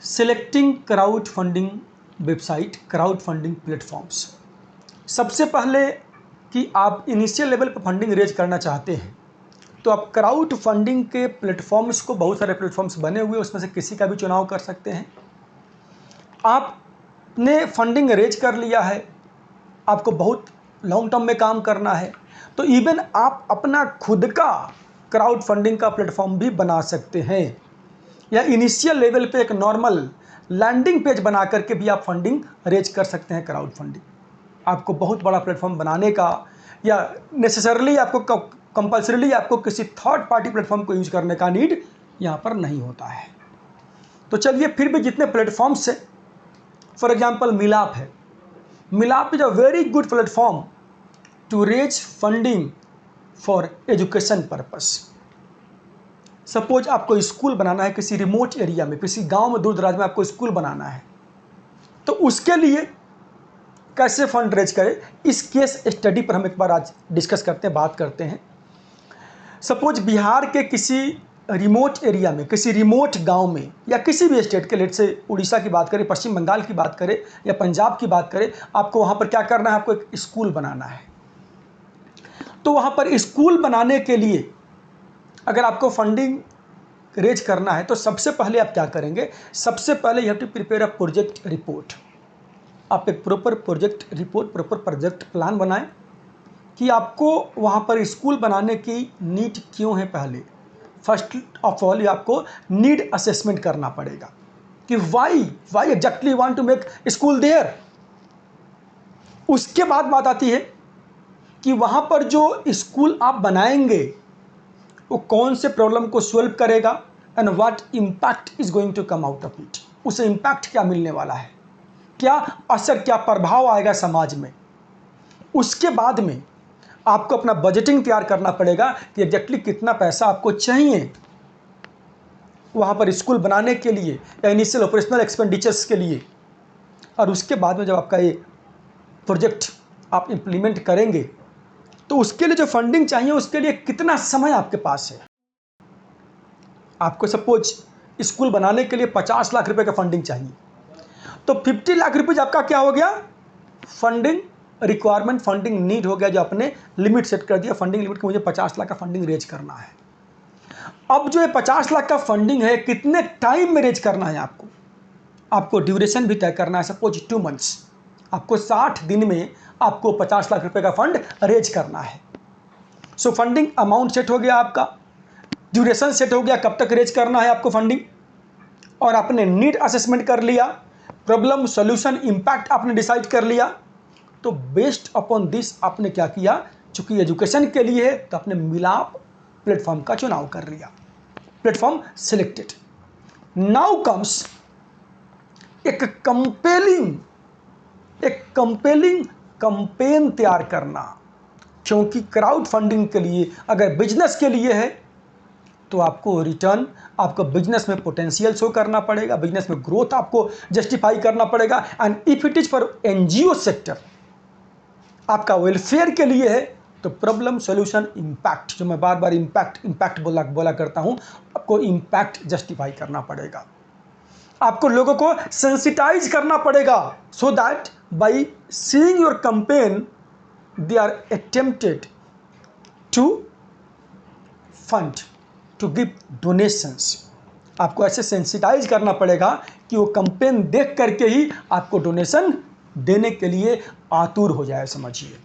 Selecting crowd funding website, crowd funding platforms. सबसे पहले कि आप इनिशियल लेवल पर फंडिंग रेज करना चाहते हैं तो आप क्राउड फंडिंग के प्लेटफॉर्म्स को, बहुत सारे प्लेटफॉर्म्स बने हुए, उसमें से किसी का भी चुनाव कर सकते हैं। आपने फंडिंग रेज कर लिया है, आपको बहुत लॉन्ग टर्म में काम करना है, तो इवन आप अपना खुद का क्राउड फंडिंग का प्लेटफॉर्म भी बना सकते हैं, या इनिशियल लेवल पे एक नॉर्मल लैंडिंग पेज बना करके भी आप फंडिंग रेज कर सकते हैं। क्राउड फंडिंग आपको बहुत बड़ा प्लेटफॉर्म बनाने का या नेसेसरली आपको कंपल्सरीली आपको किसी थर्ड पार्टी प्लेटफॉर्म को यूज करने का नीड यहाँ पर नहीं होता है। तो चलिए, फिर भी जितने प्लेटफॉर्म्स है, फॉर एग्जांपल मिलाप है। Milaap is a very good platform to raise funding for education purpose. Suppose आपको स्कूल बनाना है किसी रिमोट एरिया में, किसी गांव में, दूर दराज में आपको स्कूल बनाना है, तो उसके लिए कैसे फंड रेज करें, इस केस स्टडी पर हम एक बार आज डिस्कस करते हैं, बात करते हैं। सपोज बिहार के किसी रिमोट एरिया में, किसी रिमोट गांव में, या किसी भी स्टेट के, लेट से उड़ीसा की बात करें, पश्चिम बंगाल की बात करें, या पंजाब की बात करें, आपको वहाँ पर क्या करना है, आपको एक स्कूल बनाना है। तो वहाँ पर स्कूल बनाने के लिए अगर आपको फंडिंग रेज करना है तो सबसे पहले आप क्या करेंगे, सबसे पहले you have to prepare a project report. आप एक proper project report, proper project plan बनाएं कि आपको वहाँ पर स्कूल बनाने की नीड क्यों है। पहले फर्स्ट ऑफ ऑल आपको नीड असेसमेंट करना पड़ेगा कि why exactly want to make school there. उसके बाद बात आती है कि वहाँ पर जो स्कूल आप बनाएंगे वो कौन से प्रॉब्लम को सॉल्व करेगा and what impact is going to come out of it. उसे इम्पैक्ट क्या मिलने वाला है, क्या असर, क्या प्रभाव आएगा समाज में। उसके बाद में आपको अपना बजटिंग तैयार करना पड़ेगा कि एग्जैक्टली कितना पैसा आपको चाहिए वहाँ पर स्कूल बनाने के लिए या इनिशियल ऑपरेशनल एक्सपेंडिचर्स के लिए। और उसके बाद में जब आपका ये प्रोजेक्ट आप इम्प्लीमेंट करेंगे तो उसके लिए जो फंडिंग चाहिए, उसके लिए कितना समय आपके पास है। आपको सपोज स्कूल बनाने के लिए 50 लाख रुपए का फंडिंग चाहिए, तो 50 लाख रुपए आपका क्या हो गया, फंडिंग रिक्वायरमेंट, फंडिंग नीड हो गया, जो आपने लिमिट सेट कर दिया फंडिंग लिमिट कि मुझे 50 लाख का फंडिंग रेज करना है। अब जो ये 50 लाख का फंडिंग है, कितने टाइम में रेज करना है आपको ड्यूरेशन भी तय करना है। सपोज 2 मंथ्स, आपको 60 दिन में आपको 50 लाख रुपए का फंड रेज करना है। सो फंडिंग अमाउंट सेट हो गया, आपका ड्यूरेशन सेट हो गया, कब तक रेज करना है आपको फंडिंग, और आपने नीड असेसमेंट कर लिया, प्रॉब्लम सॉल्यूशन इम्पैक्ट आपने डिसाइड कर लिया। तो बेस्ड अपॉन दिस आपने क्या किया, चूंकि एजुकेशन के लिए है तो आपने मिलाप प्लेटफॉर्म का चुनाव कर लिया, प्लेटफॉर्म सिलेक्टेड। नाउ कम्स एक कंपेलिंग कंपेन तैयार करना, क्योंकि क्राउड फंडिंग के लिए अगर बिजनेस के लिए है तो आपको रिटर्न, आपको बिजनेस में पोटेंशियल शो करना पड़ेगा, बिजनेस में ग्रोथ आपको जस्टिफाई करना पड़ेगा। And if it is for NGO sector, आपका वेलफेयर के लिए है, तो प्रॉब्लम सॉल्यूशन इम्पैक्ट, जो मैं बार बार इम्पैक्ट बोला करता हूं, आपको इम्पैक्ट जस्टिफाई करना पड़ेगा। आपको लोगों को सेंसिटाइज करना पड़ेगा, so that by seeing your campaign they are attempted to fund, to give donations. आपको ऐसे सेंसिटाइज करना पड़ेगा कि वो कैंपेन देख करके ही आपको डोनेशन देने के लिए आतुर हो जाए, समझिए।